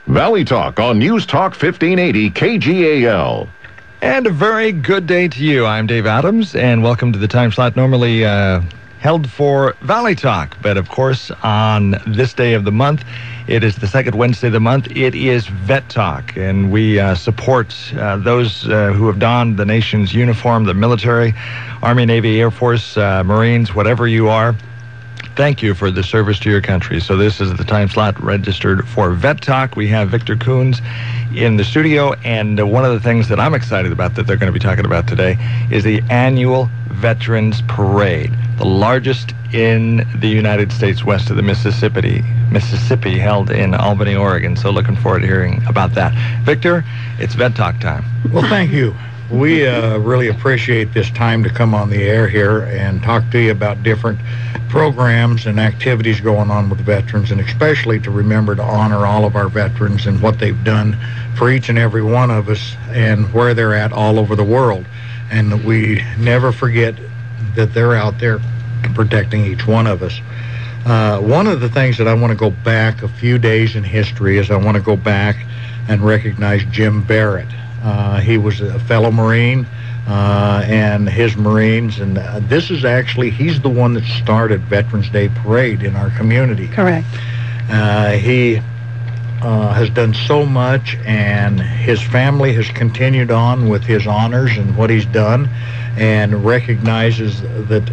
Valley Talk on News Talk 1580 KGAL. And a very good day to you. I'm Dave Adams, and welcome to the time slot normally held for Valley Talk. But, of course, on this day of the month, it is the second Wednesday of the month. It is Vet Talk, and we support those who have donned the nation's uniform, the military, Army, Navy, Air Force, Marines, whatever you are. Thank you for the service to your country. So this is the time slot registered for Vet Talk. We have Victor Coons in the studio, and one of the things that I'm excited about that they're going to be talking about today is the annual Veterans Parade, the largest in the United States west of the Mississippi, held in Albany, Oregon. So looking forward to hearing about that. Victor, it's Vet Talk time. Well, thank you. We really appreciate this time to come on the air here and talk to you about different programs and activities going on with veterans, and especially to remember to honor all of our veterans and what they've done for each and every one of us and where they're at all over the world. And we never forget that they're out there protecting each one of us. One of the things that I want to go back a few days in history is I want to go back and recognize Jim Barrett. He was a fellow Marine and his Marines, and this is actually, he's the one that started Veterans Day Parade in our community. Correct. He has done so much, and his family has continued on with his honors and what he's done, and recognizes that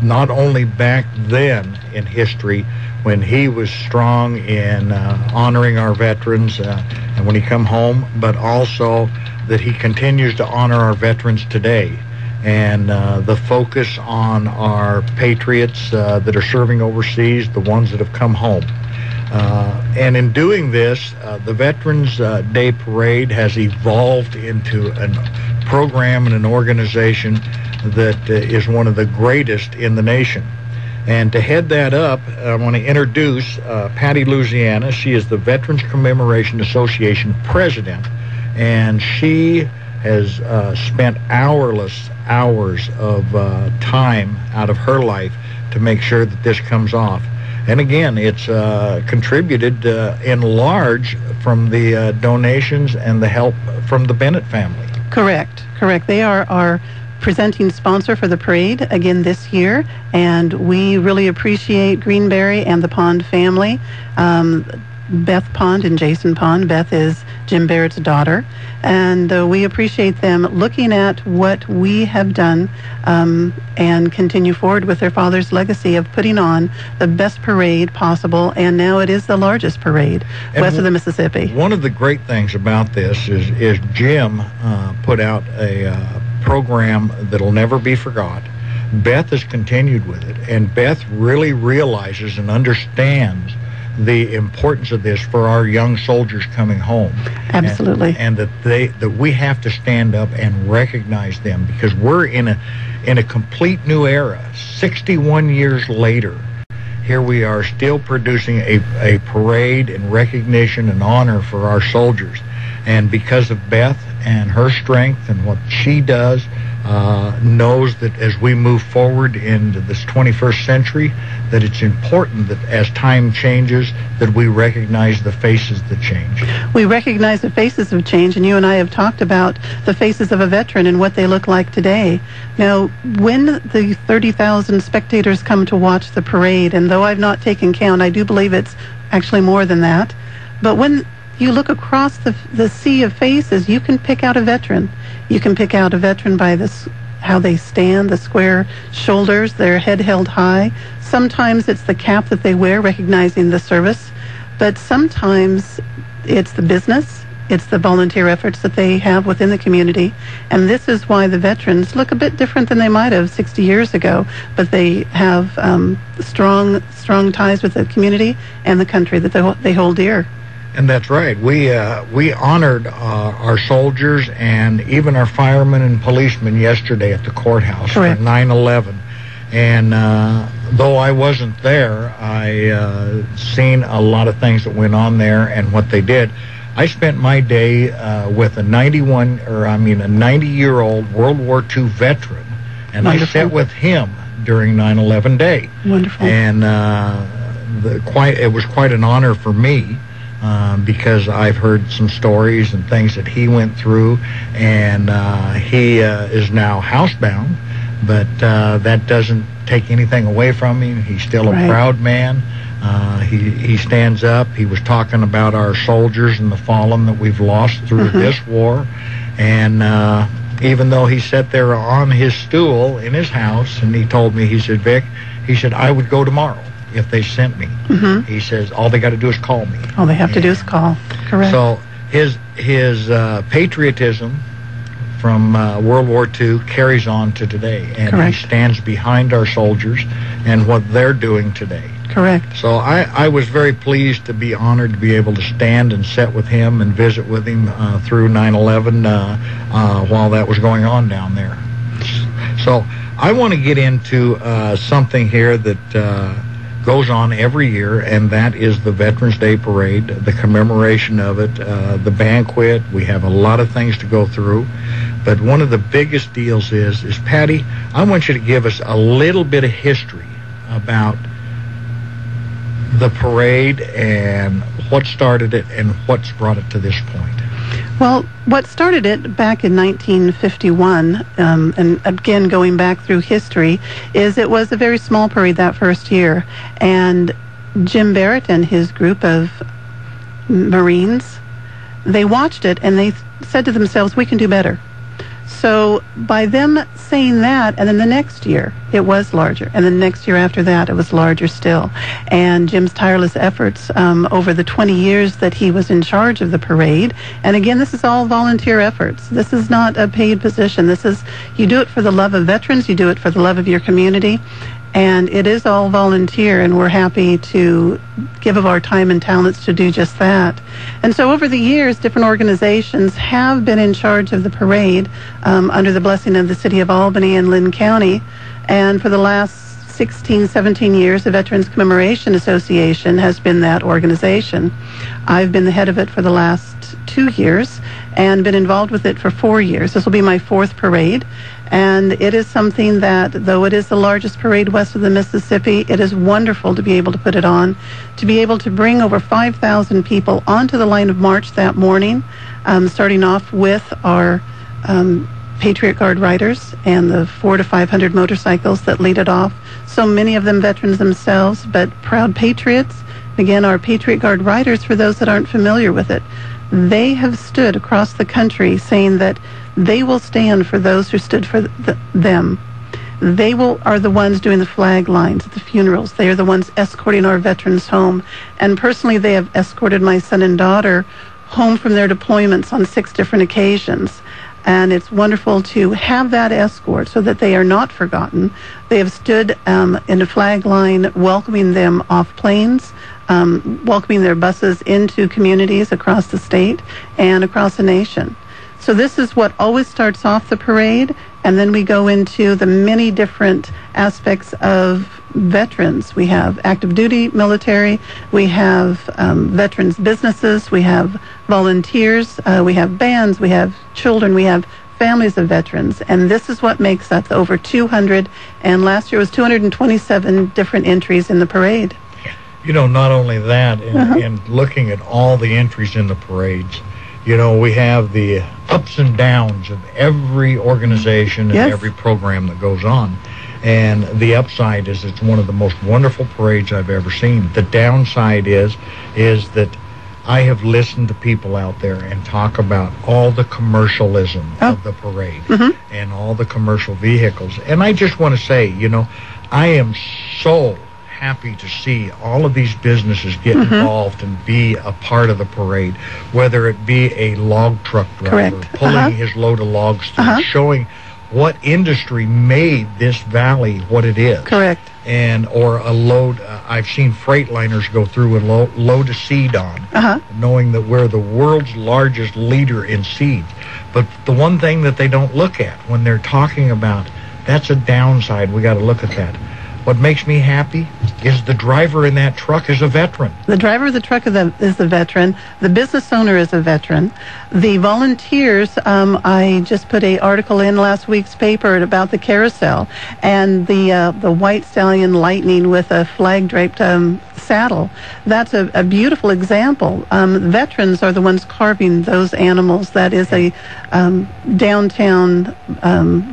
not only back then in history when he was strong in honoring our veterans and when he come home, but also that he continues to honor our veterans today. And the focus on our patriots that are serving overseas, the ones that have come home. And in doing this, the Veterans Day Parade has evolved into a program and an organization that is one of the greatest in the nation. And to head that up, I want to introduce Patty Louisiana. She is the Veterans Commemoration Association president, and she has spent hours of time out of her life to make sure that this comes off. And again, it's contributed in large from the donations and the help from the Bennett family. Correct. They are our presenting sponsor for the parade again this year, and we really appreciate Greenberry and the Pond family. Beth Pond and Jason Pond. Beth is Jim Barrett's daughter, and we appreciate them looking at what we have done and continue forward with their father's legacy of putting on the best parade possible, and now it is the largest parade west of the Mississippi. One of the great things about this is Jim put out a program that'll never be forgot. Beth has continued with it, and Beth really realizes and understands the importance of this for our young soldiers coming home. Absolutely. And that we have to stand up and recognize them, because we're in a complete new era. 61 years later, here we are still producing a parade and recognition and honor for our soldiers. And because of Beth and her strength and what she does, knows that as we move forward into this 21st century, that it's important that as time changes, that we recognize the faces that change. We recognize the faces of change, and you and I have talked about the faces of a veteran and what they look like today. Now, when the 30,000 spectators come to watch the parade, and though I've not taken count, I do believe it's actually more than that, but when you look across the sea of faces, you can pick out a veteran. You can pick out a veteran by how they stand, the square shoulders, their head held high. Sometimes it's the cap that they wear, recognizing the service. But sometimes it's the business, it's the volunteer efforts that they have within the community. And this is why the veterans look a bit different than they might have 60 years ago. But they have strong ties with the community and the country that they hold dear. And that's right. We honored our soldiers and even our firemen and policemen yesterday at the courthouse. Correct. For 9/11. And though I wasn't there, I seen a lot of things that went on there and what they did. I spent my day with a 90-year-old World War II veteran, and Wonderful. I sat with him during 9/11 day. Wonderful. And it was quite an honor for me because I've heard some stories and things that he went through, and he is now housebound, but that doesn't take anything away from him. He's still a proud man. He stands up. He was talking about our soldiers and the fallen that we've lost through this war, and even though he sat there on his stool in his house, and he told me, he said, Vic, he said, I would go tomorrow if they sent me. He says, all they got to do is call me. All they have to do is call. Correct. So his patriotism from World War II carries on to today, and he stands behind our soldiers and what they're doing today. Correct. So I was very pleased to be honored to be able to stand and sit with him and visit with him through 9/11 while that was going on down there. So I want to get into something here that goes on every year, and that is the Veterans Day Parade, the commemoration of it, the banquet. We have a lot of things to go through, but one of the biggest deals is Patty, I want you to give us a little bit of history about the parade and what started it and what's brought it to this point. Well, what started it back in 1951, and again going back through history, is it was a very small parade that first year, and Jim Barrett and his group of Marines, they watched it and they said to themselves, we can do better. So by them saying that, and then the next year it was larger, and the next year after that it was larger still. And Jim's tireless efforts over the 20 years that he was in charge of the parade, and again, this is all volunteer efforts. This is not a paid position. This is, you do it for the love of veterans, you do it for the love of your community, and it is all volunteer, and we're happy to give of our time and talents to do just that. And so over the years, different organizations have been in charge of the parade under the blessing of the City of Albany and Lynn County. And for the last 16, 17 years, the Veterans Commemoration Association has been that organization. I've been the head of it for the last 2 years and been involved with it for 4 years. This will be my 4th parade. And it is something that, though it is the largest parade west of the Mississippi, it is wonderful to be able to put it on, to be able to bring over 5,000 people onto the line of march that morning, starting off with our Patriot Guard riders and the 400 to 500 motorcycles that lead it off. So many of them veterans themselves, but proud patriots. Again, our Patriot Guard riders, for those that aren't familiar with it, they have stood across the country saying that they will stand for those who stood for them. They are the ones doing the flag lines at the funerals. They are the ones escorting our veterans home. And personally, they have escorted my son and daughter home from their deployments on 6 different occasions. And it's wonderful to have that escort so that they are not forgotten. They have stood in a flag line welcoming them off planes, welcoming their buses into communities across the state and across the nation. So this is what always starts off the parade, and then we go into the many different aspects of veterans. We have active duty military, we have veterans businesses, we have volunteers, we have bands, we have children, we have families of veterans, and this is what makes up the over 200, and last year was 227 different entries in the parade. You know, not only that, in looking at all the entries in the parades, you know, we have the ups and downs of every organization and every program that goes on. And the upside is it's one of the most wonderful parades I've ever seen. The downside is that I have listened to people out there and talk about all the commercialism of the parade and all the commercial vehicles. And I just want to say, you know, I am so happy to see all of these businesses get involved and be a part of the parade, whether it be a log truck driver pulling his load of logs through, showing what industry made this valley what it is. Correct. And or a load, I've seen freight liners go through and load of seed on, knowing that we're the world's largest leader in seeds. But the one thing that they don't look at when they're talking about, that's a downside, we got to look at that. What makes me happy is the driver in that truck is a veteran. The driver of the truck is a veteran. The business owner is a veteran. The volunteers, I just put an article in last week's paper about the carousel and the white stallion lightning with a flag-draped saddle. That's a beautiful example. Veterans are the ones carving those animals. That is a downtown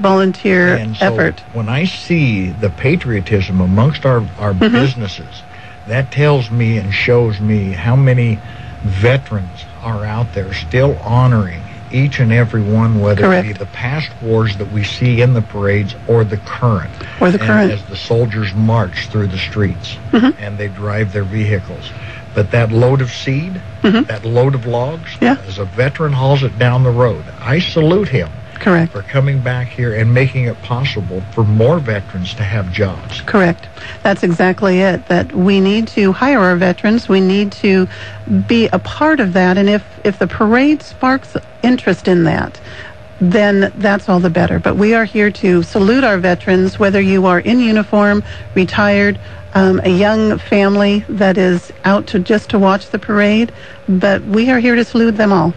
volunteer And so effort. when I see the patriotism amongst our businesses, that tells me and shows me how many veterans are out there still honoring each and every one, whether Correct. it be the past wars that we see in the parades or the current. Current. As the soldiers march through the streets and they drive their vehicles. But that load of seed, that load of logs, as a veteran hauls it down the road, I salute him. Correct. For coming back here and making it possible for more veterans to have jobs. Correct. That's exactly it, that we need to hire our veterans. We need to be a part of that. And if the parade sparks interest in that, then that's all the better. But we are here to salute our veterans, whether you are in uniform, retired, a young family that is out just to watch the parade. But we are here to salute them all.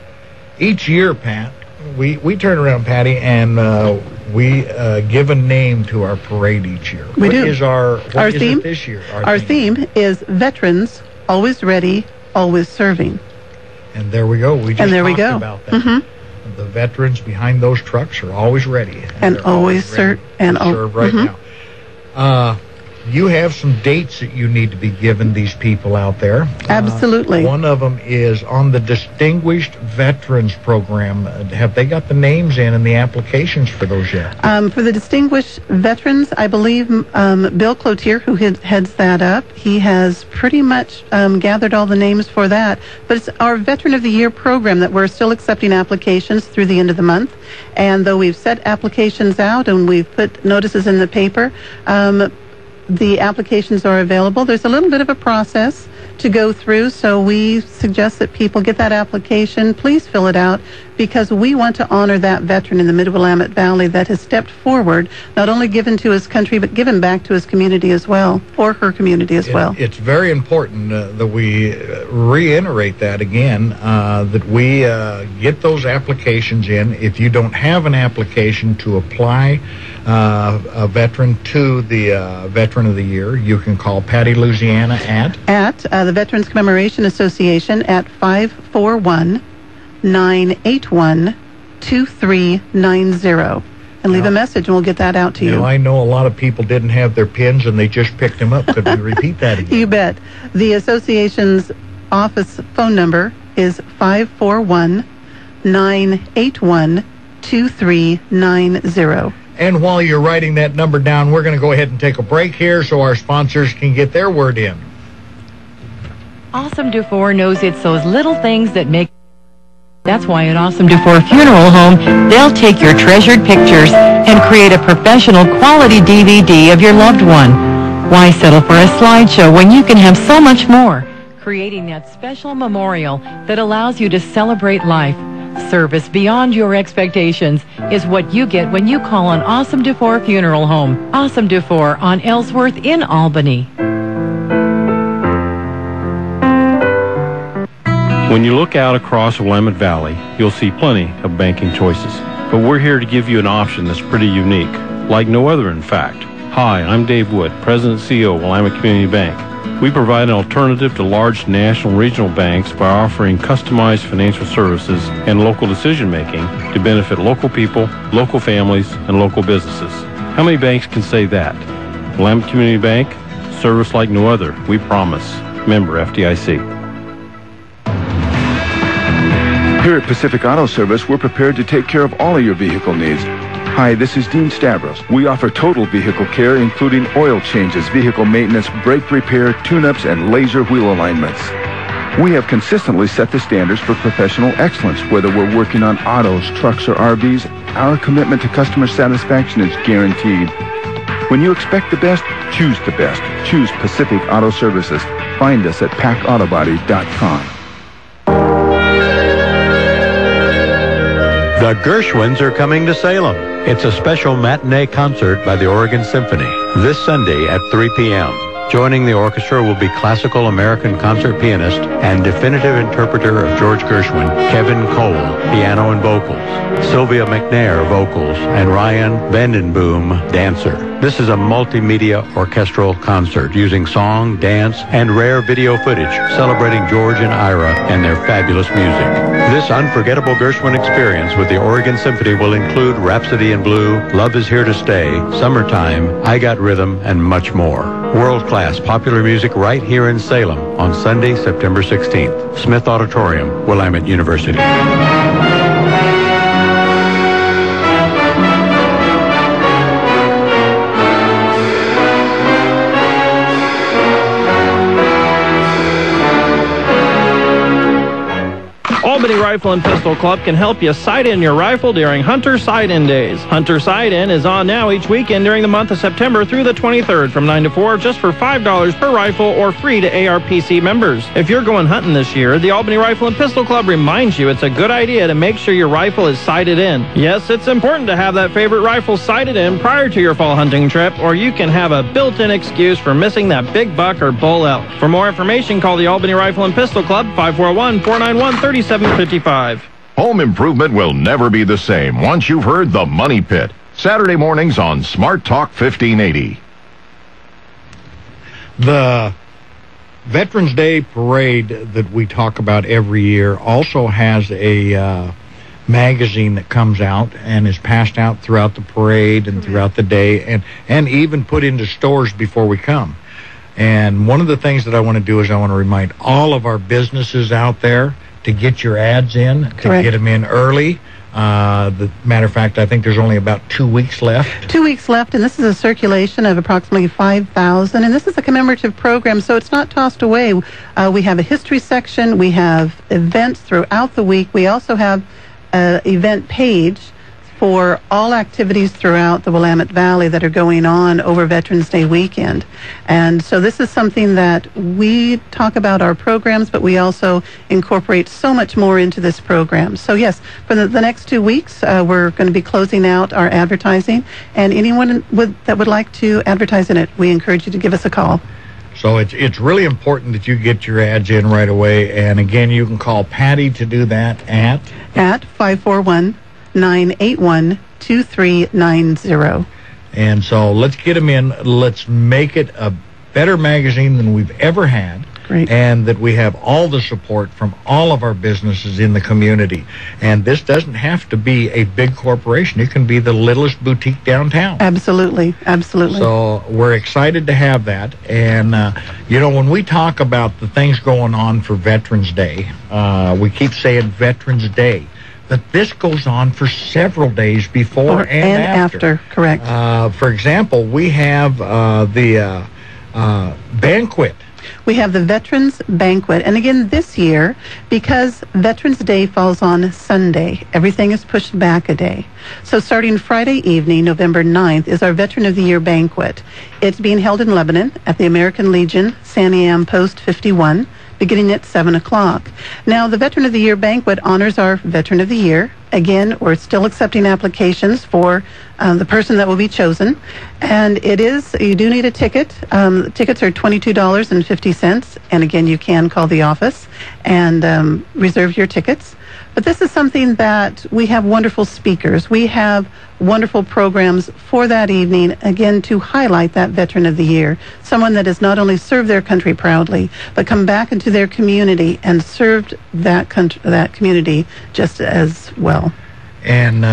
Each year, Pat, we turn around, Patty, and we give a name to our parade each year. We do. What is our theme this year? Our theme is Veterans, Always Ready, Always Serving. And there we go. We just talked go. about that. The veterans behind those trucks are always ready. And they're always ready to serve right now. You have some dates that you need to be giving these people out there. Absolutely. One of them is on the Distinguished Veterans Program. Have they got the names in and the applications for those yet? For the Distinguished Veterans, I believe Bill Cloutier, who heads that up, he has pretty much gathered all the names for that. But it's our Veteran of the Year program that we're still accepting applications through the end of the month. And though we've set applications out and we've put notices in the paper, the applications are available. There's a little bit of a process to go through, so we suggest that people get that application. Please fill it out, because we want to honor that veteran in the Mid-Willamette Valley that has stepped forward, not only given to his country, but given back to his community as well, or her community as well. It's very important that we reiterate that again, that we get those applications in. If you don't have an application to apply a veteran to the Veteran of the Year, you can call Patty Louisiana at the Veterans Commemoration Association at 541-981-2390. And leave a message, and we'll get that out to you. I know a lot of people didn't have their pins, and they just picked them up. Could we repeat that again? You bet. The association's office phone number is 541-981-2390. And while you're writing that number down, we're going to go ahead and take a break here so our sponsors can get their word in. Awesome Dufour knows it's those little things that make... That's why at Awesome Dufour Funeral Home, they'll take your treasured pictures and create a professional quality DVD of your loved one. Why settle for a slideshow when you can have so much more? Creating that special memorial that allows you to celebrate life. Service beyond your expectations is what you get when you call on Awesome Dufour Funeral Home. Awesome Dufour on Ellsworth in Albany. When you look out across Willamette Valley, you'll see plenty of banking choices. But we're here to give you an option that's pretty unique, like no other in fact. Hi, I'm Dave Wood, President and CEO of Willamette Community Bank. We provide an alternative to large national and regional banks by offering customized financial services and local decision-making to benefit local people, local families, and local businesses. How many banks can say that? Willamette Community Bank, service like no other, we promise. Member FDIC. Here at Pacific Auto Service, we're prepared to take care of all of your vehicle needs. Hi, this is Dean Stavros. We offer total vehicle care, including oil changes, vehicle maintenance, brake repair, tune-ups, and laser wheel alignments. We have consistently set the standards for professional excellence. Whether we're working on autos, trucks, or RVs, our commitment to customer satisfaction is guaranteed. When you expect the best, choose the best. Choose Pacific Auto Services. Find us at pacautobody.com. The Gershwins are coming to Salem. It's a special matinee concert by the Oregon Symphony this Sunday at 3 p.m. Joining the orchestra will be classical American concert pianist and definitive interpreter of George Gershwin, Kevin Cole, piano and vocals, Sylvia McNair, vocals, and Ryan Vandenboom, dancer. This is a multimedia orchestral concert using song, dance, and rare video footage celebrating George and Ira and their fabulous music. This unforgettable Gershwin experience with the Oregon Symphony will include Rhapsody in Blue, Love is Here to Stay, Summertime, I Got Rhythm, and much more. World-class popular music right here in Salem on Sunday, September 16th. Smith Auditorium, Willamette University. Albany Rifle and Pistol Club can help you sight in your rifle during Hunter Sight-In Days. Hunter Sight-In is on now each weekend during the month of September through the 23rd from 9 to 4 just for $5 per rifle or free to ARPC members. If you're going hunting this year, the Albany Rifle and Pistol Club reminds you it's a good idea to make sure your rifle is sighted in. Yes, it's important to have that favorite rifle sighted in prior to your fall hunting trip, or you can have a built-in excuse for missing that big buck or bull elk. For more information, call the Albany Rifle and Pistol Club, 541-491-3755. Home improvement will never be the same once you've heard The Money Pit. Saturday mornings on Smart Talk 1580. The Veterans Day Parade that we talk about every year also has a magazine that comes out and is passed out throughout the parade and throughout the day and even put into stores before we come. And one of the things that I want to do is I want to remind all of our businesses out there to get your ads in, to get them in early. The matter of fact, I think there's only about 2 weeks left. 2 weeks left, and this is a circulation of approximately 5,000, and this is a commemorative program, so it's not tossed away. We have a history section. We have events throughout the week. We also have an event page for all activities throughout the Willamette Valley that are going on over Veterans Day weekend. And so this is something that we talk about our programs, but we also incorporate so much more into this program. So yes, for the next 2 weeks, we're going to be closing out our advertising, and anyone that would like to advertise in it, we encourage you to give us a call. So it's really important that you get your ads in right away, and again, you can call Patty to do that at 541-981-2390. And so let's get them in. Let's make it a better magazine than we've ever had. Great. And that we have all the support from all of our businesses in the community. And this doesn't have to be a big corporation. It can be the littlest boutique downtown. Absolutely, absolutely. So we're excited to have that. And, when we talk about the things going on for Veterans Day, we keep saying Veterans Day. But this goes on for several days before and after. Correct. For example, we have the banquet. We have the Veterans Banquet. And again, this year, because Veterans Day falls on Sunday, everything is pushed back a day. So starting Friday evening, November 9th, is our Veteran of the Year Banquet. It's being held in Lebanon at the American Legion, Santiam Post 51, beginning at 7 o'clock. Now, the Veteran of the Year Banquet honors our Veteran of the Year. Again, we're still accepting applications for the person that will be chosen. And you do need a ticket. Tickets are $22.50. And again, you can call the office and reserve your tickets. But this is something that we have wonderful speakers. We have wonderful programs for that evening, again, to highlight that Veteran of the Year, someone that has not only served their country proudly, but come back into their community and served that community just as well. And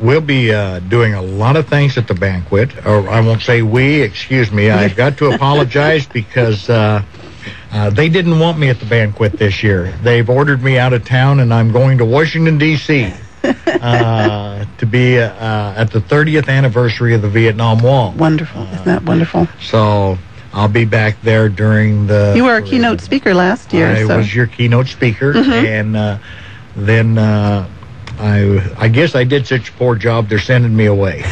we'll be doing a lot of things at the banquet, or I won't say we, excuse me. I've got to apologize because they didn't want me at the banquet this year. They've ordered me out of town, and I'm going to Washington, D.C. To be at the 30th anniversary of the Vietnam Wall. Wonderful. Isn't that wonderful? So I'll be back there during the... You were our keynote speaker last year. I was your keynote speaker, and then I guess I did such a poor job, they're sending me away.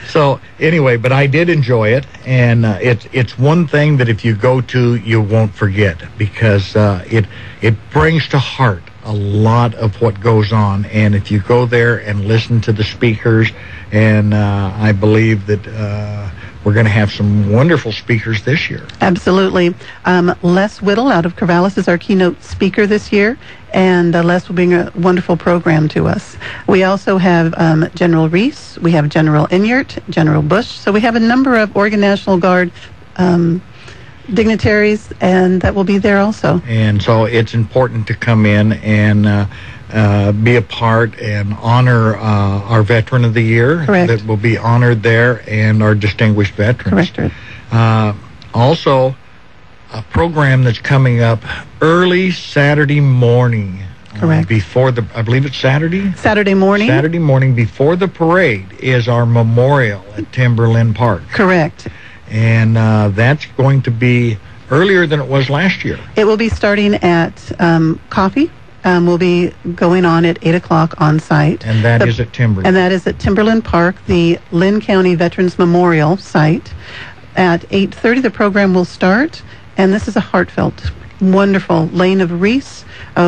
So anyway, but I did enjoy it, and it's one thing that if you go to, you won't forget, because it brings to heart a lot of what goes on. And if you go there and listen to the speakers, and I believe that we're going to have some wonderful speakers this year. Absolutely. Les Whittle out of Corvallis is our keynote speaker this year, and Les will bring a wonderful program to us. We also have General Reese, we have General Enyart, General Bush, so we have a number of Oregon National Guard dignitaries, and that will be there also. And so it's important to come in and be a part and honor our Veteran of the Year. Correct. That will be honored there, and our distinguished veterans. Correct. Also, a program that's coming up early Saturday morning. Correct. Before I believe it's Saturday? Saturday morning? Saturday morning before the parade is our memorial at Timberland Park. Correct. And that's going to be earlier than it was last year. It will be starting at coffee. Will be going on at 8 o'clock on site. And that is at Timberland. And that is at Timberland Park, the Lynn County Veterans Memorial site. At 8:30, the program will start, and this is a heartfelt, wonderful Lane of Reese.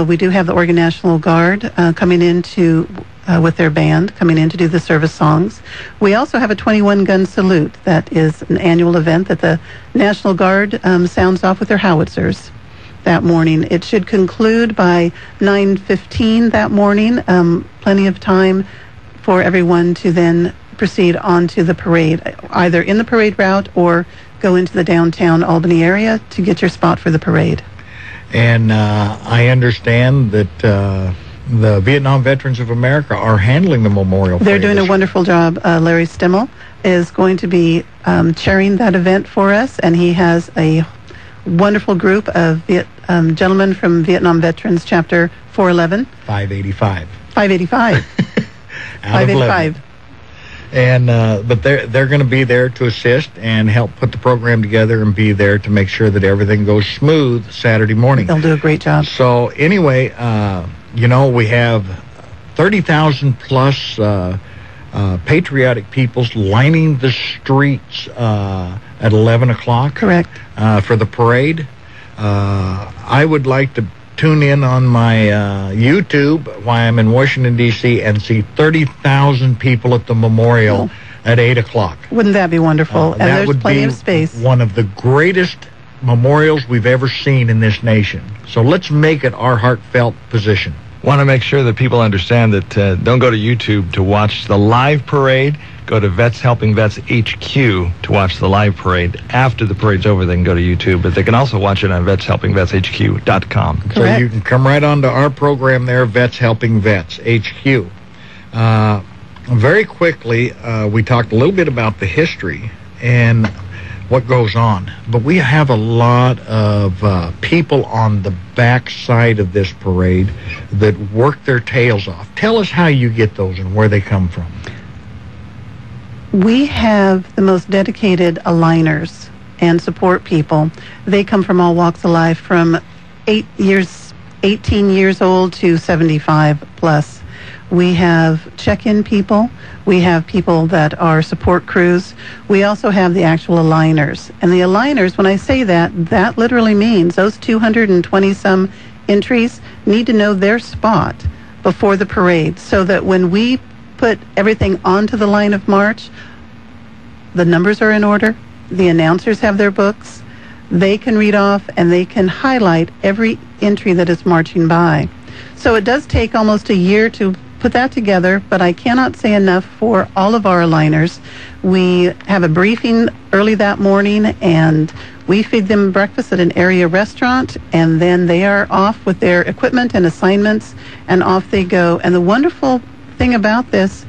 We do have the Oregon National Guard coming in with their band, coming in to do the service songs. We also have a 21-gun salute. That is an annual event that the National Guard sounds off with their howitzers that morning. It should conclude by 9:15 that morning. Plenty of time for everyone to then proceed on to the parade, either in the parade route or go into the downtown Albany area to get your spot for the parade. And I understand that the Vietnam Veterans of America are handling the memorial. They're doing a wonderful job. Larry Stimmel is going to be chairing that event for us, and he has a wonderful group of gentlemen from Vietnam Veterans Chapter 411. 585. 585. 585. And but they're going to be there to assist and help put the program together and be there to make sure that everything goes smooth Saturday morning. They'll do a great job. So anyway, we have 30,000 plus patriotic peoples lining the streets at 11 o'clock. Correct. For the parade. I would like to tune in on my YouTube while I'm in Washington, D.C. and see 30,000 people at the memorial at 8 o'clock. Wouldn't that be wonderful? And that there's plenty of space. One of the greatest memorials we've ever seen in this nation. So let's make it our heartfelt position. Want to make sure that people understand that don't go to YouTube to watch the live parade. Go to Vets Helping Vets HQ to watch the live parade. After the parade's over, they can go to YouTube, but they can also watch it on VetsHelpingVetsHQ.com. So you can come right on to our program there, Vets Helping Vets HQ. Very quickly, we talked a little bit about the history and what goes on, but we have a lot of people on the back side of this parade that work their tails off. Tell us how you get those and where they come from. We have the most dedicated aligners and support people. They come from all walks of life, from 18 years old to 75 plus. We have check-in people. We have people that are support crews. We also have the actual aligners. And the aligners, when I say that, that literally means those 220-some entries need to know their spot before the parade, so that when we put everything onto the line of march, the numbers are in order, the announcers have their books, they can read off, and they can highlight every entry that is marching by. So it does take almost a year to put that together, but I cannot say enough for all of our aligners. We have a briefing early that morning, and we feed them breakfast at an area restaurant, and then they are off with their equipment and assignments, and off they go. And the wonderful thing about this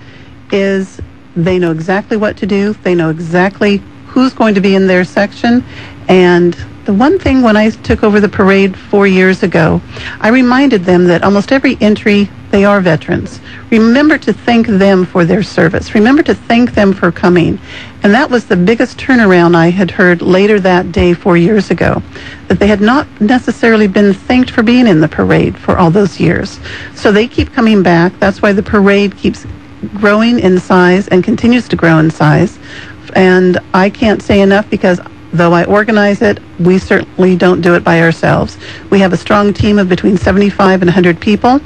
is they know exactly what to do. They know exactly who's going to be in their section. And the one thing, when I took over the parade 4 years ago, I reminded them that almost every entry, they are veterans. Remember to thank them for their service. Remember to thank them for coming. And that was the biggest turnaround I had heard later that day 4 years ago, that they had not necessarily been thanked for being in the parade for all those years. So they keep coming back. That's why the parade keeps growing in size and continues to grow in size. And I can't say enough, because though I organize it, we certainly don't do it by ourselves. We have a strong team of between 75 and 100 people,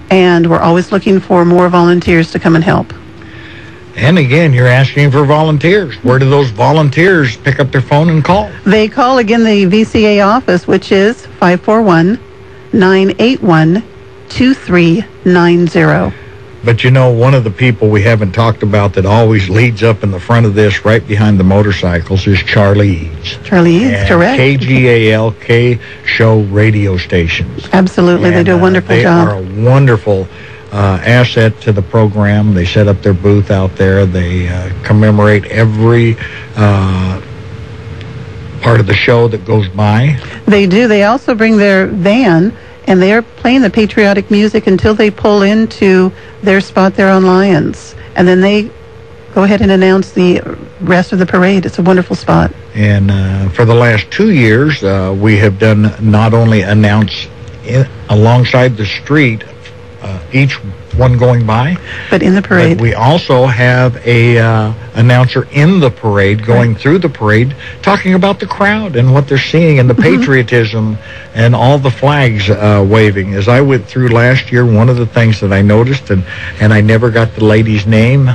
and we're always looking for more volunteers to come and help. And again, you're asking for volunteers. Where do those volunteers pick up their phone and call? They call, again, the VCA office, which is 541-981-2390. But you know, one of the people we haven't talked about that always leads up in the front of this, right behind the motorcycles, is Charlie Eads. Charlie Eads, correct. KGAL, K-Show radio stations. Absolutely, they do a wonderful job. They are a wonderful asset to the program. They set up their booth out there. They commemorate every part of the show that goes by. They do. They also bring their van, and they are playing the patriotic music until they pull into their spot there on Lyons. And then they go ahead and announce the rest of the parade. It's a wonderful spot. And for the last 2 years, we have done not only announce alongside the street, each one going by, but in the parade. But we also have a announcer in the parade, going through the parade, talking about the crowd and what they're seeing and the patriotism and all the flags waving. As I went through last year, one of the things that I noticed, and I never got the lady's name,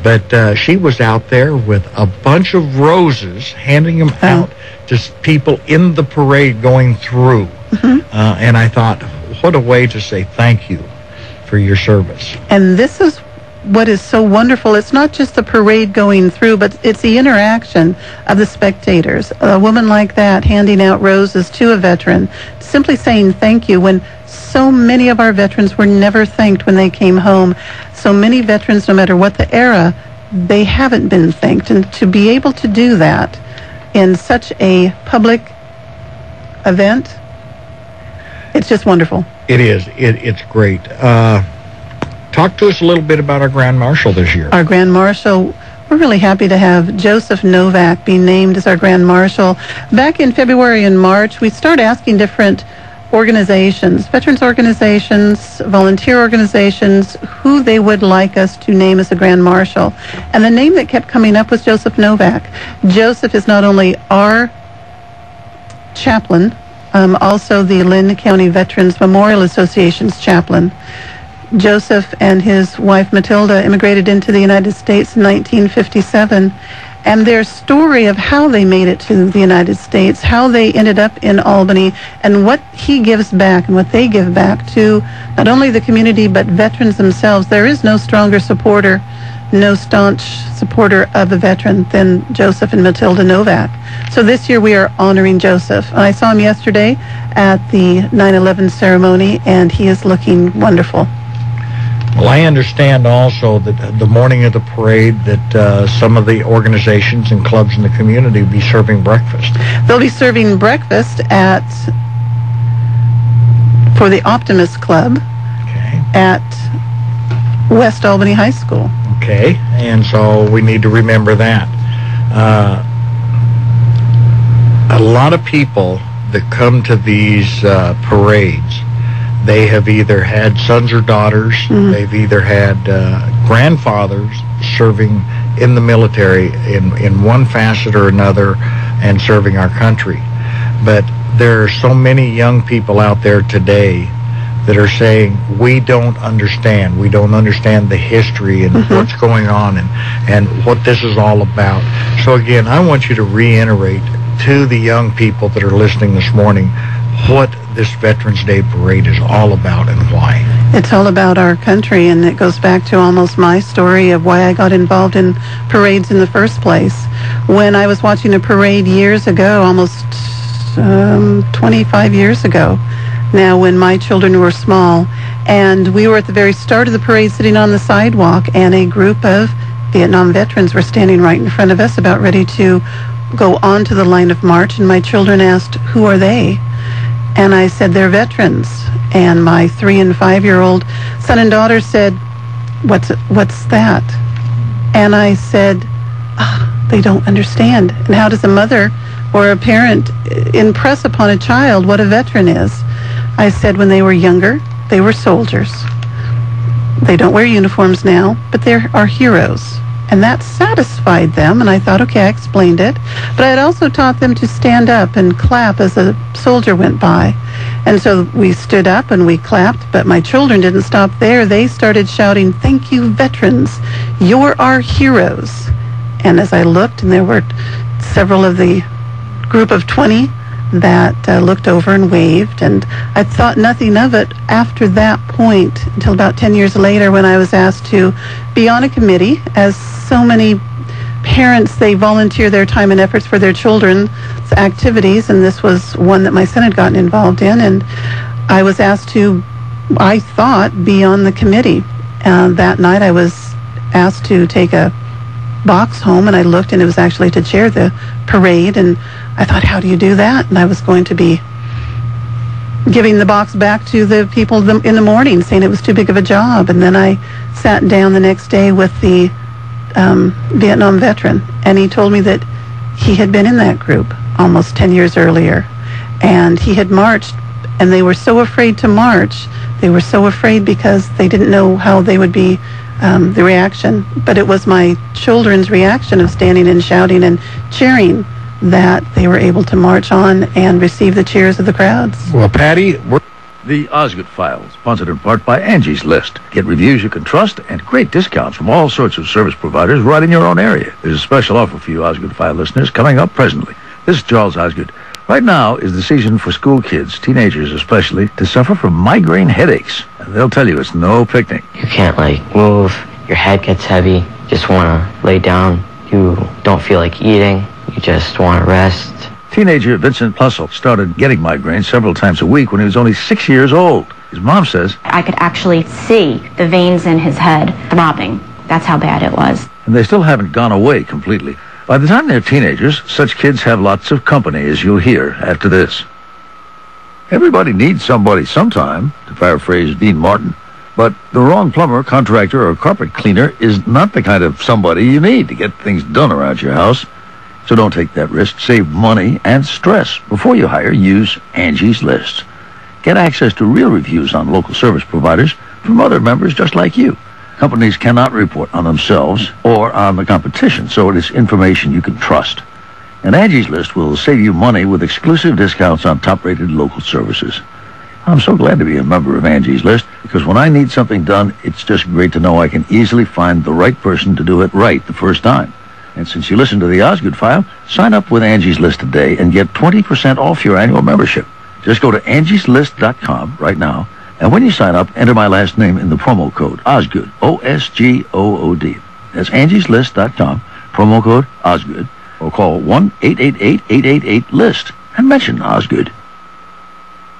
but she was out there with a bunch of roses, handing them out to people in the parade going through. And I thought, what a way to say thank you for your service. And this is what is so wonderful. It's not just the parade going through, but it's the interaction of the spectators. A woman like that handing out roses to a veteran, simply saying thank you, when so many of our veterans were never thanked when they came home. So many veterans, no matter what the era, they haven't been thanked. And to be able to do that in such a public event, it's just wonderful. It is. It's great. Talk to us a little bit about our Grand Marshal this year. Our Grand Marshal, we're really happy to have Joseph Novak be named as our Grand Marshal. Back in February and March, we started asking different organizations, veterans organizations, volunteer organizations, who they would like us to name as a Grand Marshal. And the name that kept coming up was Joseph Novak. Joseph is not only our chaplain, also the Lynn County Veterans Memorial Association's chaplain. Joseph and his wife Matilda immigrated into the United States in 1957, and their story of how they made it to the United States, how they ended up in Albany, and what he gives back and what they give back to not only the community but veterans themselves. There is no stronger supporter, no staunch supporter of a veteran than Joseph and Matilda Novak. So this year we are honoring Joseph. And I saw him yesterday at the 9/11 ceremony, and he is looking wonderful. Well, I understand also that the morning of the parade that some of the organizations and clubs in the community will be serving breakfast. They'll be serving breakfast for the Optimist Club at West Albany High School. Okay, and so we need to remember that. A lot of people that come to these parades, they have either had sons or daughters, they've either had grandfathers serving in the military in one facet or another and serving our country. But there are so many young people out there today that are saying, we don't understand the history and what's going on and what this is all about. So again, I want you to reiterate to the young people that are listening this morning what this Veterans Day Parade is all about and why. It's all about our country, and it goes back to almost my story of why I got involved in parades in the first place. When I was watching a parade years ago, almost 25 years ago, now, when my children were small, and we were at the very start of the parade sitting on the sidewalk, and a group of Vietnam veterans were standing right in front of us about ready to go on to the line of march, and my children asked, who are they? And I said, they're veterans. And my 3- and 5-year-old son and daughter said, what's that? And I said, they don't understand. And how does a mother or a parent impress upon a child what a veteran is? I said, when they were younger, they were soldiers. They don't wear uniforms now, but they are heroes. And that satisfied them, and I thought, okay, I explained it. But I had also taught them to stand up and clap as a soldier went by. And so we stood up and we clapped, but my children didn't stop there. They started shouting, "Thank you, veterans. You're our heroes." And as I looked, and there were several of the group of 20 that looked over and waved, and I thought nothing of it after that point until about 10 years later when I was asked to be on a committee. As so many parents, they volunteer their time and efforts for their children's activities, and this was one that my son had gotten involved in, and I was asked to, I thought, be on the committee. That night I was asked to take a box home, and I looked, and it was actually to chair the parade, and I thought, how do you do that? And I was going to be giving the box back to the people in the morning, saying it was too big of a job. And then I sat down the next day with the Vietnam veteran, and he told me that he had been in that group almost 10 years earlier, and he had marched, and they were so afraid to march. They were so afraid because they didn't know how they would be, the reaction. But it was my children's reaction of standing and shouting and cheering that they were able to march on and receive the cheers of the crowds. Well, Patty, the Osgood Files, sponsored in part by Angie's List. Get reviews you can trust and great discounts from all sorts of service providers right in your own area. There's a special offer for you Osgood File listeners coming up presently. This is Charles Osgood. Right now is the season for school kids, teenagers especially, to suffer from migraine headaches. And they'll tell you it's no picnic. You can't, move. Your head gets heavy. You just want to lay down. You don't feel like eating. You just want to rest. Teenager Vincent Plussel started getting migraines several times a week when he was only 6 years old. His mom says, I could actually see the veins in his head throbbing. That's how bad it was. And they still haven't gone away completely. By the time they're teenagers, such kids have lots of company, as you'll hear after this. Everybody needs somebody sometime, to paraphrase Dean Martin. But the wrong plumber, contractor, or carpet cleaner is not the kind of somebody you need to get things done around your house. So don't take that risk. Save money and stress. Before you hire, use Angie's List. Get access to real reviews on local service providers from other members just like you. Companies cannot report on themselves or on the competition, so it is information you can trust. And Angie's List will save you money with exclusive discounts on top-rated local services. I'm so glad to be a member of Angie's List, because when I need something done, it's just great to know I can easily find the right person to do it right the first time. And since you listen to the Osgood File, sign up with Angie's List today and get 20% off your annual membership. Just go to angieslist.com right now, and when you sign up, enter my last name in the promo code Osgood, O-S-G-O-O-D. That's angieslist.com, promo code Osgood, or call 1-888-888-LIST and mention Osgood.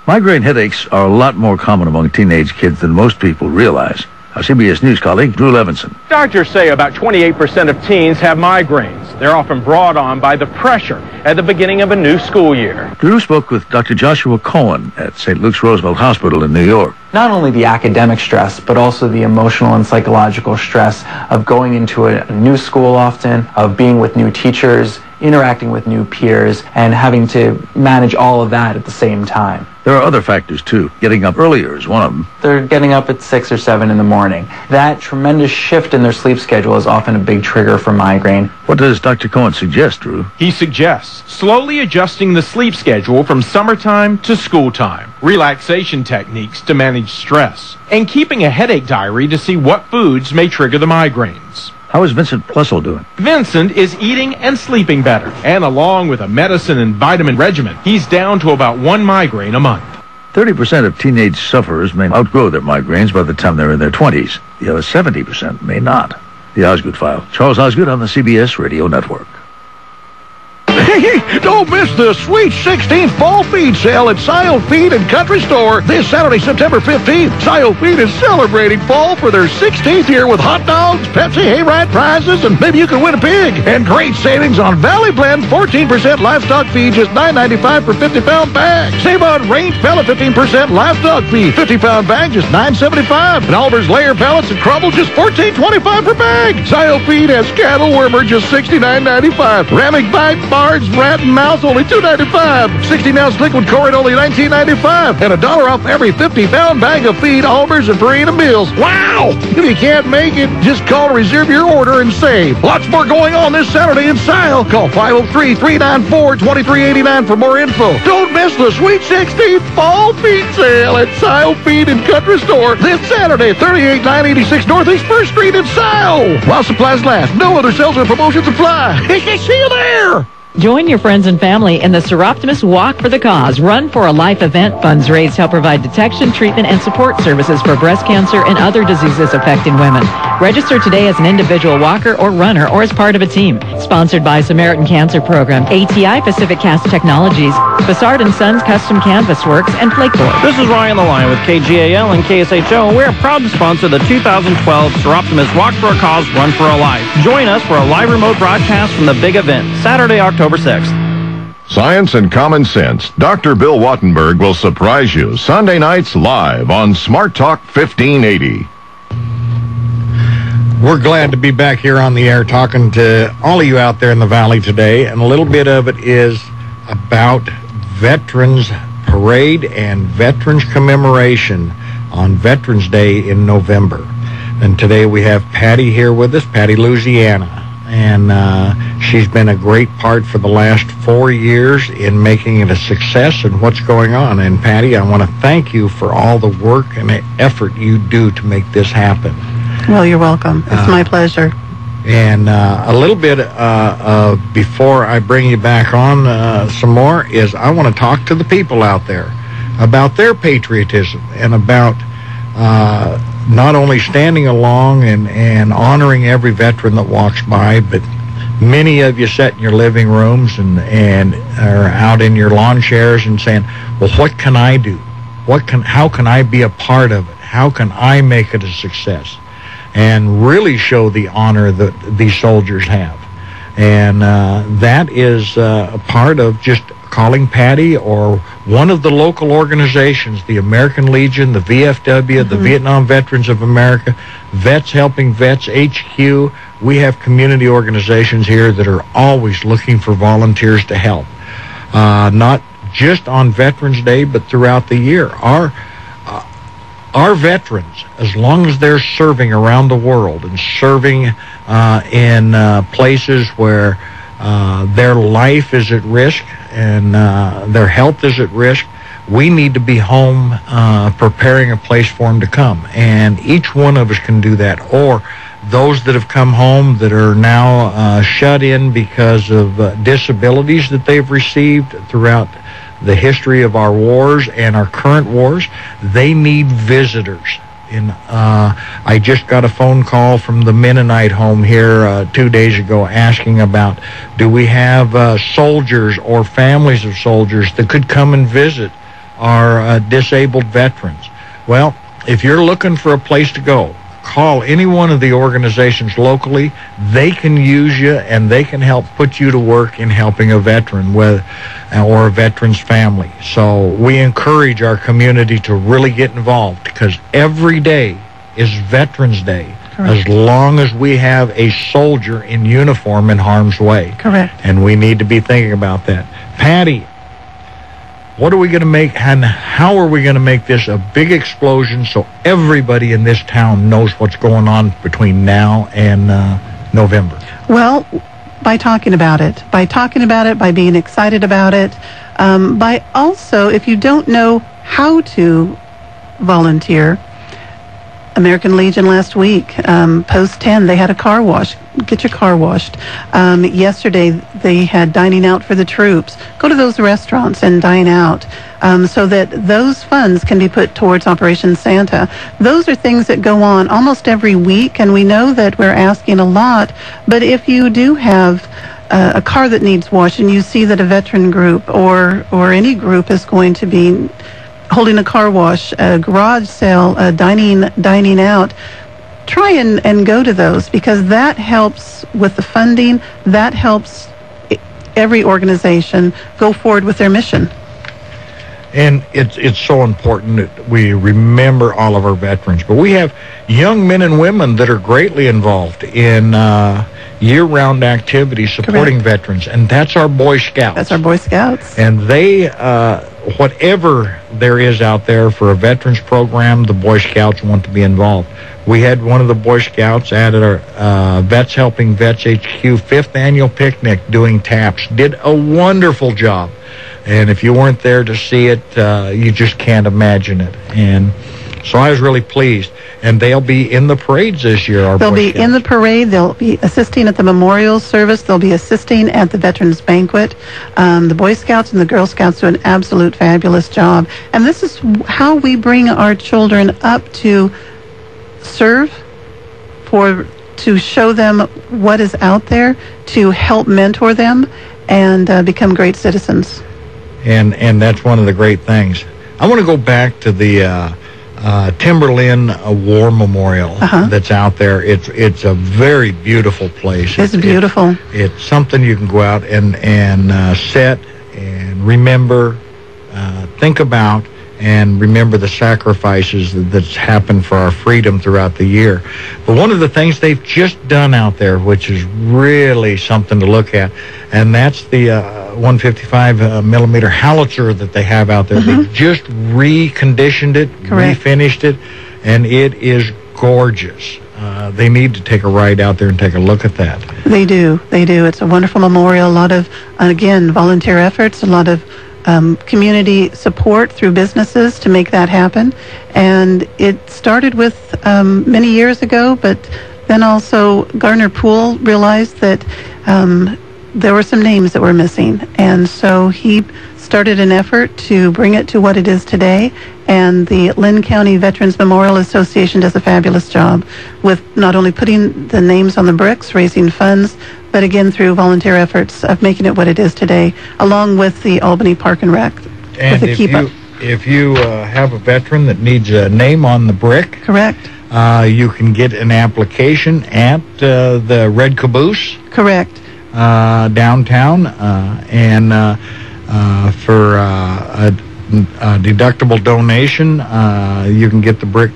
Migraine headaches are a lot more common among teenage kids than most people realize. Our CBS News colleague, Drew Levinson. Doctors say about 28% of teens have migraines. They're often brought on by the pressure at the beginning of a new school year. Drew spoke with Dr. Joshua Cohen at St. Luke's Roosevelt Hospital in New York. Not only the academic stress, but also the emotional and psychological stress of going into a new school often, of being with new teachers, interacting with new peers, and having to manage all of that at the same time. There are other factors, too. Getting up earlier is one of them. They're getting up at 6 or 7 in the morning. That tremendous shift in their sleep schedule is often a big trigger for migraine. What does Dr. Cohen suggest, Drew? He suggests slowly adjusting the sleep schedule from summertime to school time, relaxation techniques to manage stress, and keeping a headache diary to see what foods may trigger the migraines. How is Vincent Plussel doing? Vincent is eating and sleeping better, and along with a medicine and vitamin regimen, he's down to about 1 migraine a month. 30% of teenage sufferers may outgrow their migraines by the time they're in their 20s. The other 70% may not. The Osgood File. Charles Osgood on the CBS Radio Network. Hey, don't miss the Sweet 16 Fall Feed Sale at Scio Feed and Country Store this Saturday, September 15th. Scio Feed is celebrating fall for their 16th year with hot dogs, Pepsi Hayride prizes, and maybe you can win a pig. And great savings on Valley Blend, 14% livestock feed, just $9.95 per 50-pound bag. Save on Range Pellet, 15% livestock feed, 50-pound bag, just $9.75. And Alber's Layer Pellets and Crumble, just $14.25 per bag. Scio Feed has cattle wormer, just $69.95. Ramic Bite Bars, large rat and mouse, only $2.95. 16-ounce liquid Corin, only $19.95. And $1 off every 50-pound bag of feed, Almers, and Purina meals. Wow! If you can't make it, just call to reserve your order and save. Lots more going on this Saturday in Sile. Call 503-394-2389 for more info. Don't miss the Sweet 16 Fall Feed Sale at Sile Feed and Country Store this Saturday, 38986 Northeast 1st Street in Sile. While supplies last, no other sales or promotions apply. See you there! Join your friends and family in the Seroptimus Walk for the Cause Run for a Life event. Funds raised help provide detection, treatment, and support services for breast cancer and other diseases affecting women. Register today as an individual walker or runner or as part of a team. Sponsored by Samaritan Cancer Program, ATI Pacific Cast Technologies, Bassard & Sons Custom Canvas Works, and Flakeboard. This is Ryan the Lion with KGAL and KSHO, and we're proud to sponsor the 2012 Seroptimus Walk for a Cause Run for a Life. Join us for a live remote broadcast from the big event, Saturday, October 6th. Science and Common Sense. Dr. Bill Wattenberg will surprise you Sunday nights live on Smart Talk 1580. We're glad to be back here on the air talking to all of you out there in the Valley today, and a little bit of it is about Veterans Parade and Veterans Commemoration on Veterans Day in November. And today we have Patty here with us, Patty Louisiana. And she's been a great part for the last 4 years in making it a success and what's going on. And Patty, I want to thank you for all the work and the effort you do to make this happen. Well, you're welcome. It's my pleasure. And a little bit before I bring you back on some more is I want to talk to the people out there about their patriotism and about not only standing along and honoring every veteran that walks by, but many of you sit in your living rooms and are out in your lawn chairs and saying, well, what can I do? How can I be a part of it? How can I make it a success? And really show the honor that these soldiers have. And that is a part of just calling Patty or one of the local organizations, the American Legion, the VFW, the Vietnam Veterans of America, Vets Helping Vets, HQ. We have community organizations here that are always looking for volunteers to help. Not just on Veterans Day, but throughout the year. Our veterans, as long as they're serving around the world and serving in places where their life is at risk and their health is at risk, we need to be home preparing a place for them to come. And each one of us can do that. Or those that have come home that are now shut in because of disabilities that they've received throughout the history of our wars and our current wars, they need visitors. And I just got a phone call from the Mennonite home here 2 days ago asking about, do we have soldiers or families of soldiers that could come and visit our disabled veterans? Well, if you're looking for a place to go, call any one of the organizations locally. They can use you and they can help put you to work in helping a veteran or a veteran's family. So we encourage our community to really get involved, because every day is Veterans Day. Correct. As long as we have a soldier in uniform in harm's way. Correct. And we need to be thinking about that. Patty, what are we going to make, and how are we going to make this a big explosion so everybody in this town knows what's going on between now and November? Well, by talking about it, by being excited about it, by also, if you don't know how to volunteer, American Legion last week, Post 10, they had a car wash. Get your car washed. Yesterday, they had dining out for the troops. Go to those restaurants and dine out so that those funds can be put towards Operation Santa. Those are things that go on almost every week, and we know that we're asking a lot. But if you do have a car that needs washed and you see that a veteran group or any group is going to be holding a car wash, a garage sale, dining out, try and go to those, because that helps with the funding. That helps every organization go forward with their mission. And it's so important that we remember all of our veterans. But we have young men and women that are greatly involved in year-round activities supporting veterans, and that's our Boy Scouts. That's our Boy Scouts. And they, whatever there is out there for a veterans program, the Boy Scouts want to be involved. We had one of the Boy Scouts at our Vets Helping Vets HQ 5th annual picnic doing taps. Did a wonderful job. And if you weren't there to see it, you just can't imagine it. And so I was really pleased. And they'll be in the parades this year. They'll be in the parade. They'll be assisting at the memorial service. They'll be assisting at the Veterans Banquet. The Boy Scouts and the Girl Scouts do an absolute fabulous job. And this is how we bring our children up to serve, to show them what is out there, to help mentor them, and become great citizens. And that's one of the great things. I want to go back to the Timberlin War Memorial that's out there. It's a very beautiful place. It's beautiful. It's something you can go out and sit and remember, think about, and remember the sacrifices that's happened for our freedom throughout the year. But one of the things they've just done out there, which is really something to look at, and that's the 155 millimeter howitzer that they have out there. They've just reconditioned it, refinished it, and it is gorgeous. They need to take a ride out there and take a look at that. They do. It's a wonderful memorial. A lot of, again, volunteer efforts, a lot of community support through businesses to make that happen. And it started with many years ago, but then also Garner Poole realized that there were some names that were missing. And so he started an effort to bring it to what it is today. And the Lynn County Veterans Memorial Association does a fabulous job with not only putting the names on the bricks, raising funds, but again through volunteer efforts of making it what it is today, along with the Albany Park and Rec. And if you have a veteran that needs a name on the brick, correct, you can get an application at the Red Caboose, correct, downtown, and for a deductible donation, you can get the brick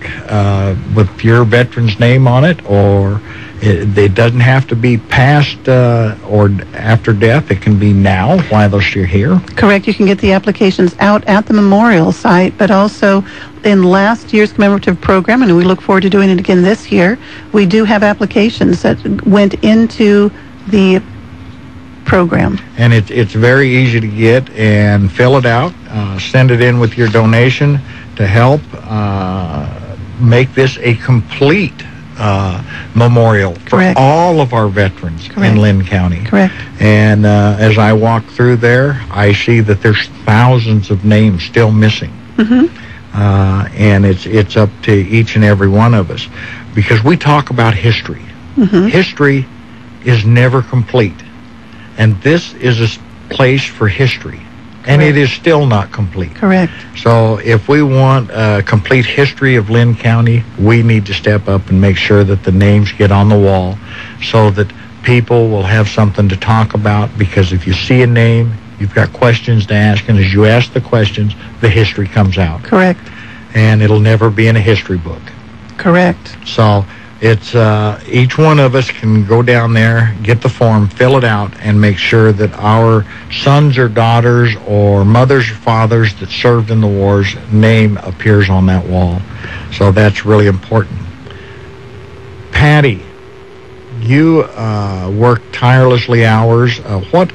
with your veteran's name on it, or it doesn't have to be past or after death. It can be now while they're still here. Correct. You can get the applications out at the memorial site, but also in last year's commemorative program, and we look forward to doing it again this year, we do have applications that went into the program. And it's very easy to get and fill it out, send it in with your donation to help make this a complete memorial for all of our veterans in Lynn County. Correct. And as I walk through there, I see that there's thousands of names still missing. And it's up to each and every one of us, because we talk about history. History is never complete. And this is a place for history. And it is still not complete. Correct. So if we want a complete history of Lynn County, we need to step up and make sure that the names get on the wall so that people will have something to talk about, because if you see a name, you've got questions to ask, and as you ask the questions, the history comes out. Correct. And it'll never be in a history book. Correct. So it's each one of us can go down there, get the form, fill it out, and make sure that our sons or daughters or mothers or fathers that served in the wars name appears on that wall. So that's really important. Patty, you work tirelessly hours. What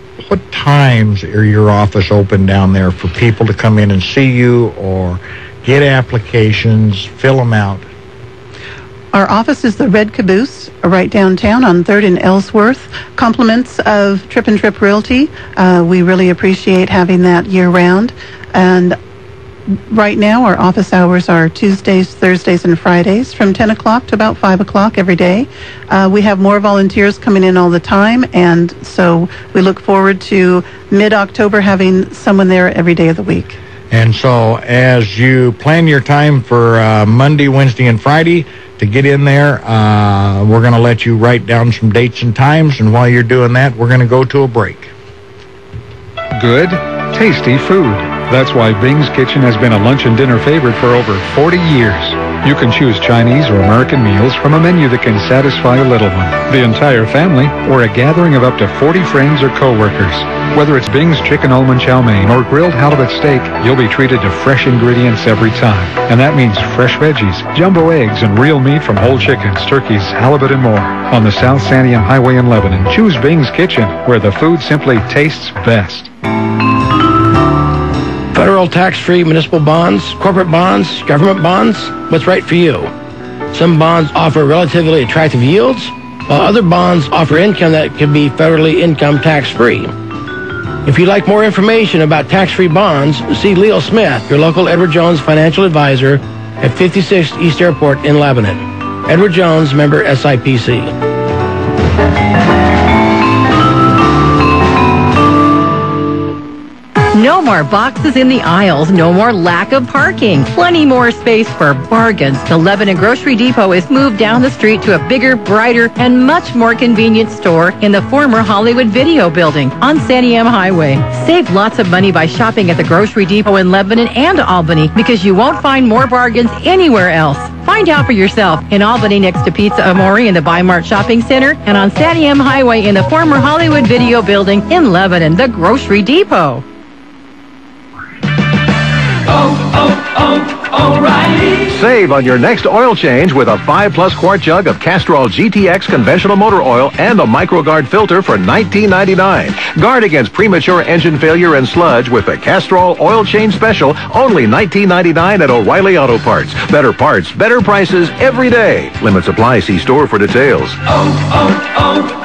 times are your office open down there for people to come in and see you or get applications, fill them out? Our office is the Red Caboose, right downtown on 3rd and Ellsworth. Compliments of Trip and Trip Realty. We really appreciate having that year-round. And right now, our office hours are Tuesdays, Thursdays, and Fridays from 10 o'clock to about 5 o'clock every day. We have more volunteers coming in all the time, and so we look forward to mid-October having someone there every day of the week. And so as you plan your time for Monday, Wednesday, and Friday, to get in there, we're going to let you write down some dates and times, and while you're doing that, we're going to go to a break. Good, tasty food. That's why Bing's Kitchen has been a lunch and dinner favorite for over 40 years. You can choose Chinese or American meals from a menu that can satisfy a little one, the entire family, or a gathering of up to 40 friends or co-workers. Whether it's Bing's chicken almond chow mein or grilled halibut steak, you'll be treated to fresh ingredients every time. And that means fresh veggies, jumbo eggs, and real meat from whole chickens, turkeys, halibut, and more. On the South Santiam Highway in Lebanon, choose Bing's Kitchen, where the food simply tastes best. Federal tax-free municipal bonds, corporate bonds, government bonds, what's right for you? Some bonds offer relatively attractive yields, while other bonds offer income that can be federally income tax-free. If you'd like more information about tax-free bonds, see Leo Smith, your local Edward Jones financial advisor at 56 East Airport in Lebanon. Edward Jones, member SIPC. No more boxes in the aisles, no more lack of parking, plenty more space for bargains. The Lebanon Grocery Depot is moved down the street to a bigger, brighter, and much more convenient store in the former Hollywood Video Building on Santiam Highway. Save lots of money by shopping at the Grocery Depot in Lebanon and Albany because you won't find more bargains anywhere else. Find out for yourself in Albany next to Pizza Amore in the Bi-Mart Shopping Center and on Santiam Highway in the former Hollywood Video Building in Lebanon, the Grocery Depot. O'Reilly. Save on your next oil change with a 5+ quart jug of Castrol GTX conventional motor oil and a MicroGuard filter for $19.99. Guard against premature engine failure and sludge with the Castrol oil change special, only $19.99 at O'Reilly Auto Parts. Better parts, better prices every day. Limits apply. See store for details.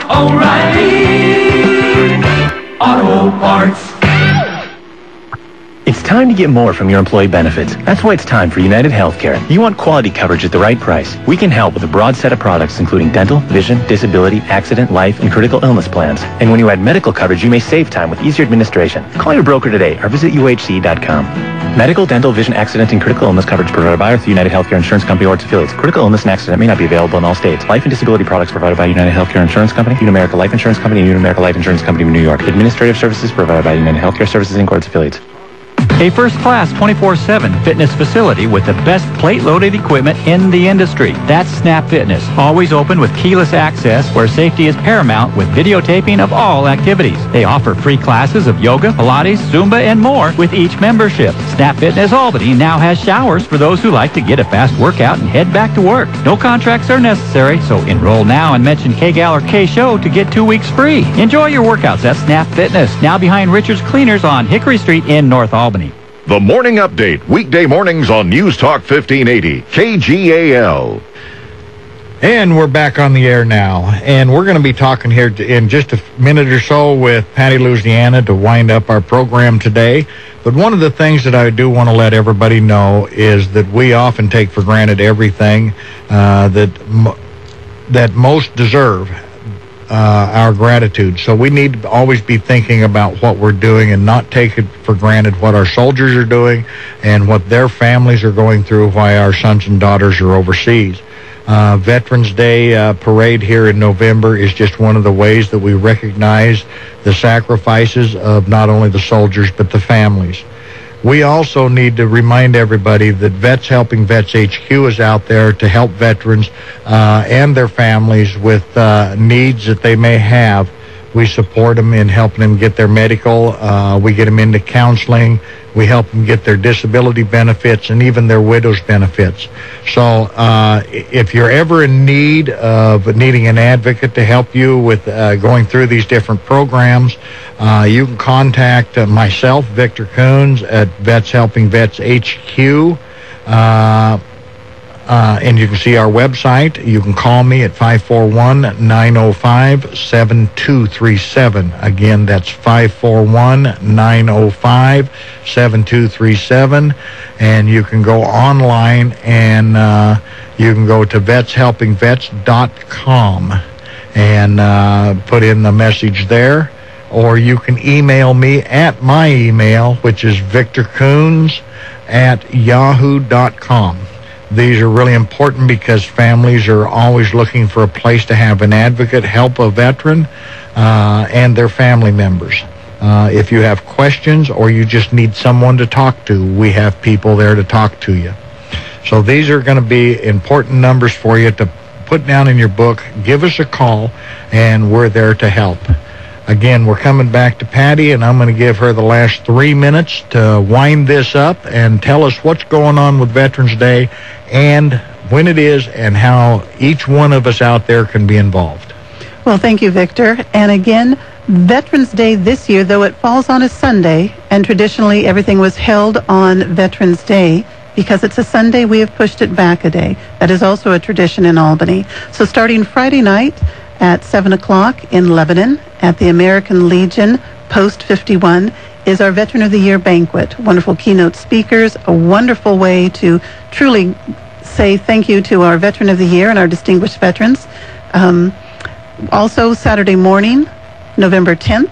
O'Reilly Auto Parts. It's time to get more from your employee benefits. That's why it's time for United Healthcare. You want quality coverage at the right price. We can help with a broad set of products including dental, vision, disability, accident, life, and critical illness plans. And when you add medical coverage, you may save time with easier administration. Call your broker today or visit uhc.com. Medical, dental, vision, accident, and critical illness coverage provided by or through United Healthcare Insurance Company or its affiliates. Critical illness and accident may not be available in all states. Life and disability products provided by United Healthcare Insurance Company, Unamerica Life Insurance Company, and Unamerica Life Insurance Company of New York. Administrative services provided by United Healthcare Services Inc. or its affiliates. A first-class 24/7 fitness facility with the best plate-loaded equipment in the industry. That's Snap Fitness. Always open with keyless access where safety is paramount with videotaping of all activities. They offer free classes of yoga, Pilates, Zumba, and more with each membership. Snap Fitness Albany now has showers for those who like to get a fast workout and head back to work. No contracts are necessary, so enroll now and mention KGAL or K-Show to get 2 weeks free. Enjoy your workouts at Snap Fitness, now behind Richard's Cleaners on Hickory Street in North Albany. The Morning Update, weekday mornings on News Talk 1580, KGAL. And we're back on the air now, and we're going to be talking here in just a minute or so with Patty Louisiana to wind up our program today. But one of the things that I do want to let everybody know is that we often take for granted everything that most deserve our gratitude. So we need to always be thinking about what we're doing and not take it for granted what our soldiers are doing and what their families are going through while our sons and daughters are overseas. Veterans Day parade here in November is just one of the ways that we recognize the sacrifices of not only the soldiers but the families. We also need to remind everybody that Vets Helping Vets HQ is out there to help veterans and their families with needs that they may have. We support them in helping them get their medical. We get them into counseling. We help them get their disability benefits and even their widow's benefits. So if you're ever in need of needing an advocate to help you with going through these different programs, you can contact myself, Victor Coons, at Vets Helping Vets HQ. And you can see our website. You can call me at 541-905-7237. Again, that's 541-905-7237. And you can go online and you can go to vetshelpingvets.com and put in the message there. Or you can email me at my email, which is victorcoons@yahoo.com. These are really important because families are always looking for a place to have an advocate help a veteran and their family members. If you have questions or you just need someone to talk to, we have people there to talk to you. So these are going to be important numbers for you to put down in your book. Give us a call, and we're there to help. Again, we're coming back to Patty, and I'm going to give her the last 3 minutes to wind this up and tell us what's going on with Veterans Day and when it is and how each one of us out there can be involved. Well, thank you, Victor. And again, Veterans Day this year, though it falls on a Sunday, and traditionally everything was held on Veterans Day, because it's a Sunday, we have pushed it back a day. That is also a tradition in Albany. So starting Friday night at 7 o'clock in Lebanon at the American Legion, Post 51, is our Veteran of the Year banquet. Wonderful keynote speakers, a wonderful way to truly say thank you to our Veteran of the Year and our distinguished veterans. Also, Saturday morning, November 10th,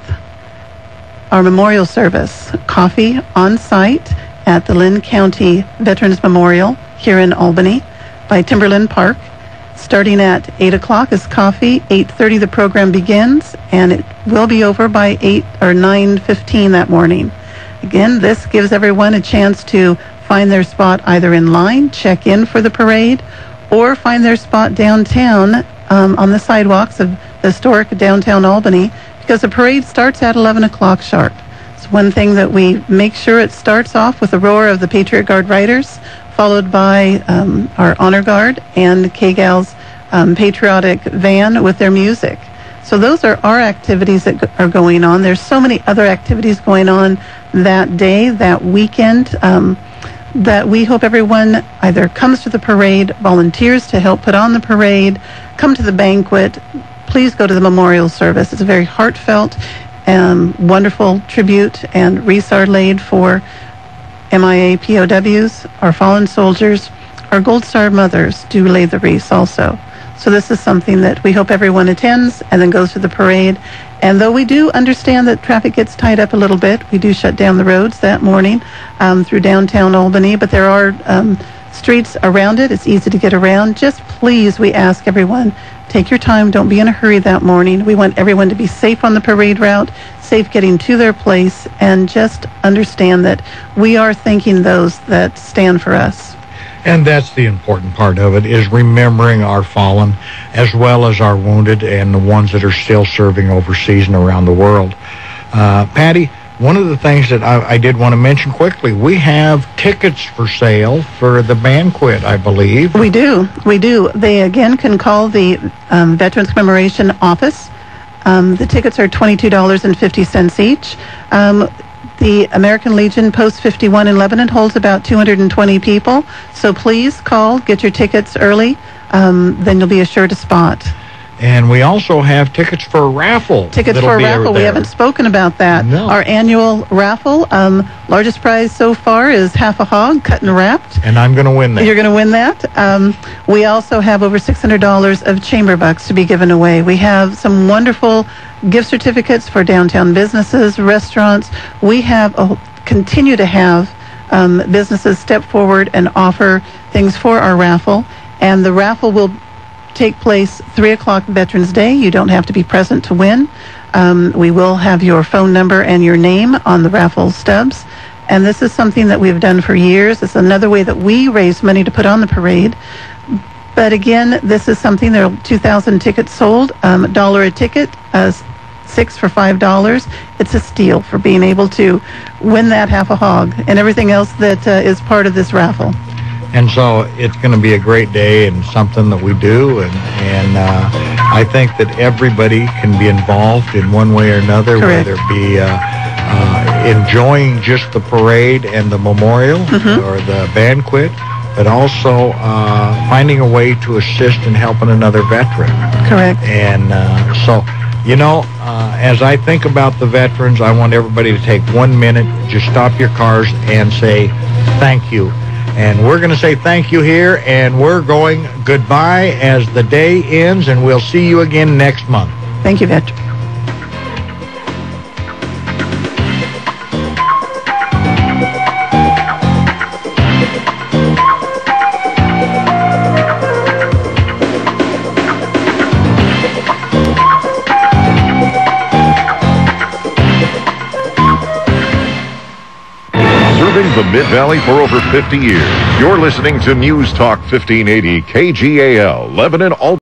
our memorial service, coffee on site at the Lynn County Veterans Memorial here in Albany by Timberland Park. Starting at 8 o'clock is coffee. 8:30 the program begins, and it will be over by 8 or 9:15 that morning. Again, this gives everyone a chance to find their spot either in line, check in for the parade, or find their spot downtown on the sidewalks of the historic downtown Albany, because the parade starts at 11 o'clock sharp. It's one thing that we make sure it starts off with the roar of the Patriot Guard Riders, followed by our Honor Guard and KGAL's patriotic van with their music. So those are our activities that are going on. There's so many other activities going on that day, that weekend, that we hope everyone either comes to the parade, volunteers to help put on the parade, come to the banquet. Please go to the memorial service. It's a very heartfelt and wonderful tribute, and wreaths are laid for MIA POWs, our fallen soldiers. Our Gold Star mothers do lay the wreaths also. So this is something that we hope everyone attends and then goes to the parade. And though we do understand that traffic gets tied up a little bit, we do shut down the roads that morning through downtown Albany, but there are streets around it. It's easy to get around. Just please, we ask everyone, take your time. Don't be in a hurry that morning. We want everyone to be safe on the parade route, safe getting to their place, and just understand that we are thanking those that stand for us. And that's the important part of it, is remembering our fallen as well as our wounded and the ones that are still serving overseas and around the world. Patty, one of the things that I did want to mention quickly, we have tickets for sale for the banquet, I believe. We do. They, again, can call the Veterans Commemoration Office. The tickets are $22.50 each. The American Legion Post 51 in Lebanon holds about 220 people. So please call, get your tickets early, then you'll be assured a spot. And we also have tickets for a raffle. Tickets for a raffle. We haven't spoken about that. No. Our annual raffle, largest prize so far is half a hog, cut and wrapped. And I'm going to win that. You're going to win that. We also have over $600 of chamber bucks to be given away. We have some wonderful gift certificates for downtown businesses, restaurants. We have continue to have businesses step forward and offer things for our raffle. And the raffle will take place 3 o'clock Veterans Day. You don't have to be present to win. We will have your phone number and your name on the raffle stubs. And this is something that we've done for years. It's another way that we raise money to put on the parade. But again, this is something, there are 2,000 tickets sold, $1 a ticket, 6 for $5. It's a steal for being able to win that half a hog and everything else that is part of this raffle. And so it's going to be a great day and something that we do. And I think that everybody can be involved in one way or another, Correct. whether it be enjoying just the parade and the memorial or the banquet, but also finding a way to assist in helping another veteran. Correct. And so, you know, as I think about the veterans, I want everybody to take 1 minute, just stop your cars and say thank you. And we're going to say thank you here, and we're going goodbye as the day ends, and we'll see you again next month. Thank you, Victor. Serving the Mid-Valley for over 50 years. You're listening to News Talk 1580 KGAL, Lebanon,